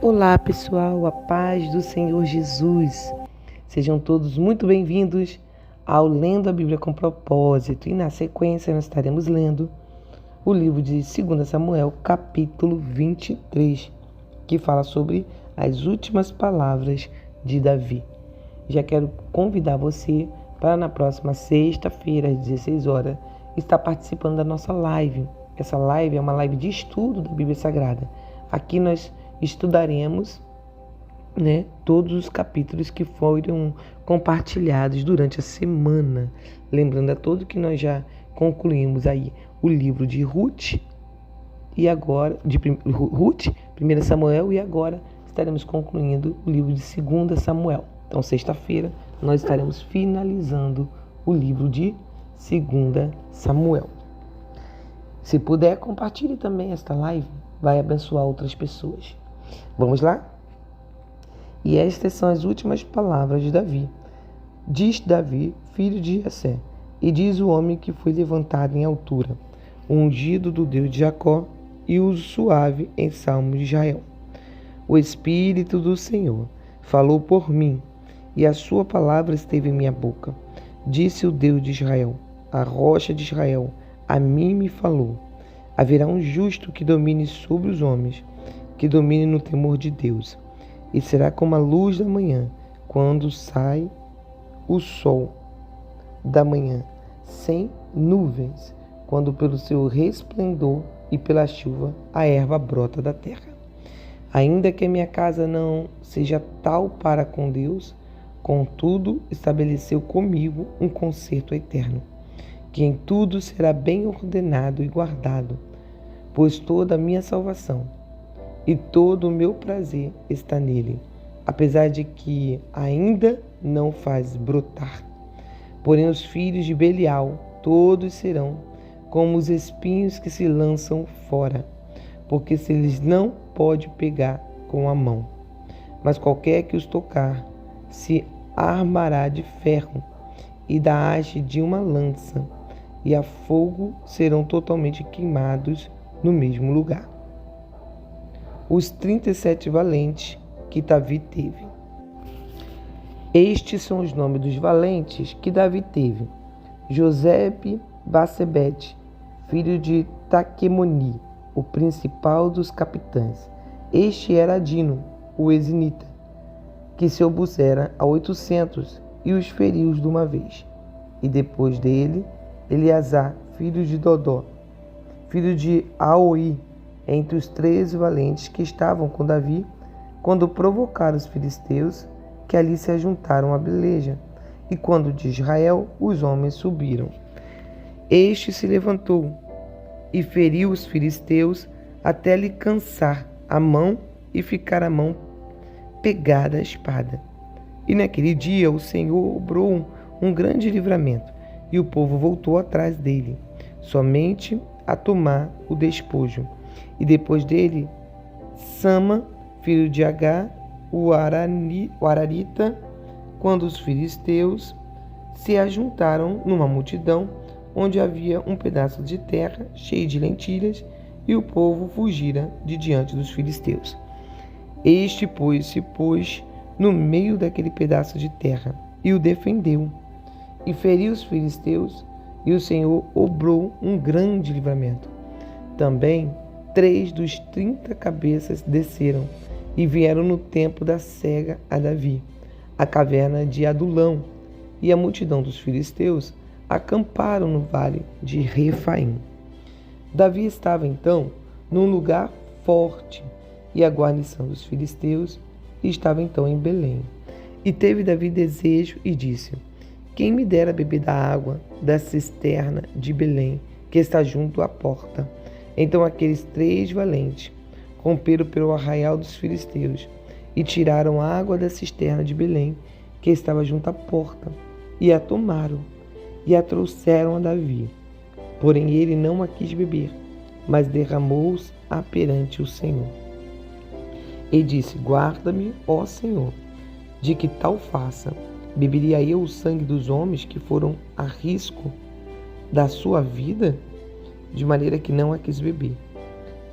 Olá pessoal, a paz do Senhor Jesus. Sejam todos muito bem-vindos ao Lendo a Bíblia com Propósito. E na sequência nós estaremos lendo o livro de 2 Samuel, capítulo 23, que fala sobre as últimas palavras de Davi. Já quero convidar você para na próxima sexta-feira, às 16 horas, estar participando da nossa live. Essa live é uma live de estudo da Bíblia Sagrada. Aqui nós estudaremos todos os capítulos que foram compartilhados durante a semana. Lembrando a todos que nós já concluímos aí o livro de Ruth, e agora, de Ruth, 1 Samuel, e agora estaremos concluindo o livro de 2 Samuel. Então, sexta-feira, nós estaremos finalizando o livro de 2 Samuel. Se puder, compartilhe também esta live, vai abençoar outras pessoas. Vamos lá? E estas são as últimas palavras de Davi. Diz Davi, filho de Jessé, e diz o homem que foi levantado em altura, o ungido do Deus de Jacó e o suave em salmos de Israel. O Espírito do Senhor falou por mim, e a sua palavra esteve em minha boca. Disse o Deus de Israel, a rocha de Israel, a mim me falou. Haverá um justo que domine sobre os homens, que domine no temor de Deus. E será como a luz da manhã, quando sai o sol da manhã, sem nuvens, quando pelo seu resplendor e pela chuva a erva brota da terra. Ainda que a minha casa não seja tal para com Deus, contudo estabeleceu comigo um concerto eterno, que em tudo será bem ordenado e guardado, pois toda a minha salvação e todo o meu prazer está nele, apesar de que ainda não faz brotar. Porém os filhos de Belial todos serão como os espinhos que se lançam fora, porque se eles não pode pegar com a mão. Mas qualquer que os tocar se armará de ferro e da haste de uma lança, e a fogo serão totalmente queimados no mesmo lugar. Os 37 valentes que Davi teve. Estes são os nomes dos valentes que Davi teve: Josebe-Basebete, filho de Taquemoni, o principal dos capitães. Este era Adino, o Ezinita, que se opusera a 800 e os feriu de uma vez. E depois dele, Eleazar, filho de Dodó, filho de Aoi, entre os 13 valentes que estavam com Davi, quando provocaram os filisteus, que ali se ajuntaram à peleja, e quando de Israel os homens subiram. Este se levantou e feriu os filisteus até lhe cansar a mão e ficar a mão pegada à espada. E naquele dia o Senhor obrou um grande livramento, e o povo voltou atrás dele, somente a tomar o despojo. E depois dele, Sama, filho de Agá, o Ararita, quando os filisteus se ajuntaram numa multidão, onde havia um pedaço de terra cheio de lentilhas, e o povo fugira de diante dos filisteus. Este, pois, se pôs no meio daquele pedaço de terra, e o defendeu, e feriu os filisteus, e o Senhor obrou um grande livramento. Também 3 dos 30 cabeças desceram, e vieram no tempo da cega a Davi, a caverna de Adulão, e a multidão dos filisteus acamparam no vale de Refaim. Davi estava então num lugar forte, e a guarnição dos filisteus estava então em Belém. E teve Davi desejo e disse: quem me dera beber da água da cisterna de Belém, que está junto à porta? Então aqueles 3 valentes romperam pelo arraial dos filisteus e tiraram a água da cisterna de Belém, que estava junto à porta, e a tomaram e a trouxeram a Davi. Porém ele não a quis beber, mas derramou-os perante o Senhor. E disse: guarda-me, ó Senhor, de que tal faça. Beberia eu o sangue dos homens que foram a risco da sua vida? De maneira que não a quis beber.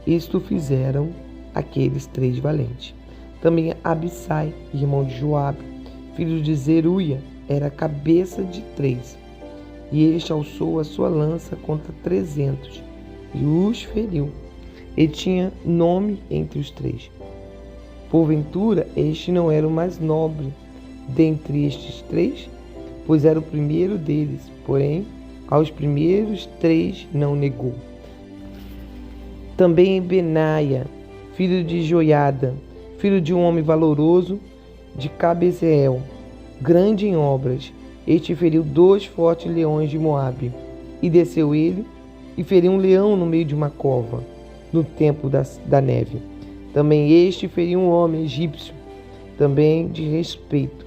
Isto fizeram aqueles 3 valentes. Também Abissai, irmão de Joabe, filho de Zeruia, era cabeça de 3. E este alçou a sua lança contra 300 e os feriu. Ele tinha nome entre os 3. Porventura, este não era o mais nobre dentre estes 3, pois era o primeiro deles, porém, aos primeiros 3 não negou. Também Benaia, filho de Joiada, filho de um homem valoroso, de Cabzeel, grande em obras, este feriu 2 fortes leões de Moabe, e desceu ele, e feriu um leão no meio de uma cova, no tempo da neve. Também este feriu um homem egípcio, também de respeito,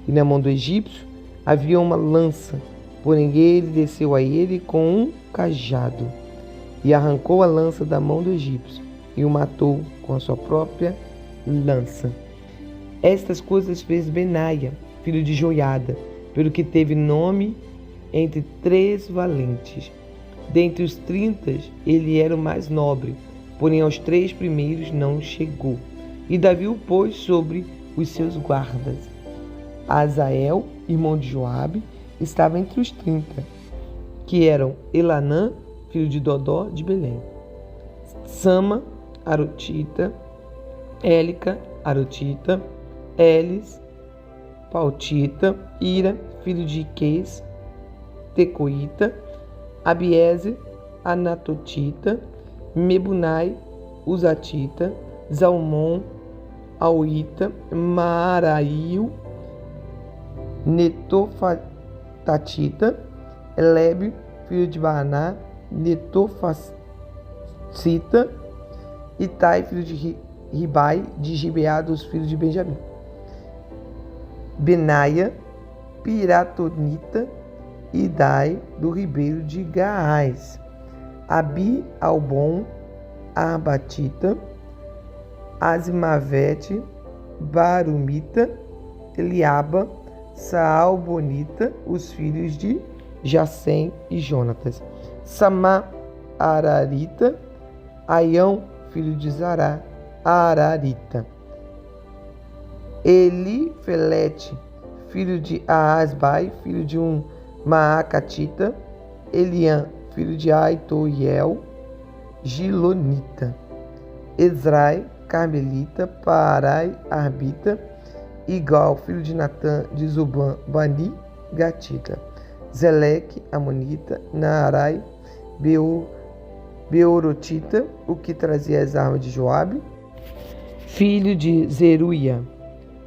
e na mão do egípcio havia uma lança, porém ele desceu a ele com um cajado, e arrancou a lança da mão do egípcio, e o matou com a sua própria lança. Estas coisas fez Benaia, filho de Joiada, pelo que teve nome entre 3 valentes. Dentre os 30, ele era o mais nobre, porém aos 3 primeiros não chegou. E Davi o pôs sobre os seus guardas. Azael, irmão de Joabe, estava entre os 30, que eram Elanã, filho de Dodó, de Belém, Sama, Arotita, Élica, Arotita, Elis, Pautita, Ira, filho de Iquês, Tecoíta, Abiezer, Anatotita, Mebunai, Uzatita, Zalmon, Auita, Maaraio, Netofatatita, Elebe, filho de Baaná, Netofacita, Itai, filho de Ribai, de Gibeá dos filhos de Benjamim, Benaia, Piratonita, Idai, do ribeiro de Gaás, Abi Albon, Arbatita, Azimavete, Barumita, Eliaba, Saalbonita, os filhos de Jacém e Jonatas, Samá, Ararita, Aião, filho de Zará, Ararita, Elifelete, filho de Aasbai, filho de um Maacatita, Eliã, filho de Aitoiel, Gilonita, Ezrai, Carmelita, Paarai, Arbita, Igal, filho de Natã, de Zuban, Bani, Gatita, Zeleque, Amonita, Naarai, Beorotita, o que trazia as armas de Joabe, filho de Zeruia,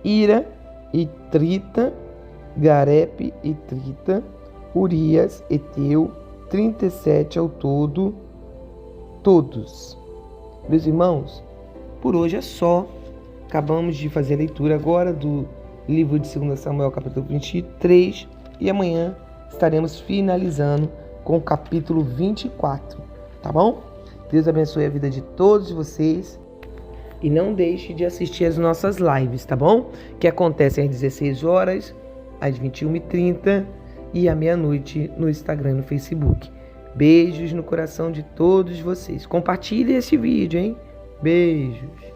Ira, Itrita, Garepe, Itrita, Urias, Eteu, 37 ao todo, todos. Meus irmãos, por hoje é só. Acabamos de fazer a leitura agora do livro de 2 Samuel, capítulo 23, e amanhã estaremos finalizando com o capítulo 24, tá bom? Deus abençoe a vida de todos vocês. E não deixe de assistir as nossas lives, tá bom? Que acontecem às 16 horas, às 21h30 e à meia-noite no Instagram e no Facebook. Beijos no coração de todos vocês. Compartilhe esse vídeo, hein? Beijos.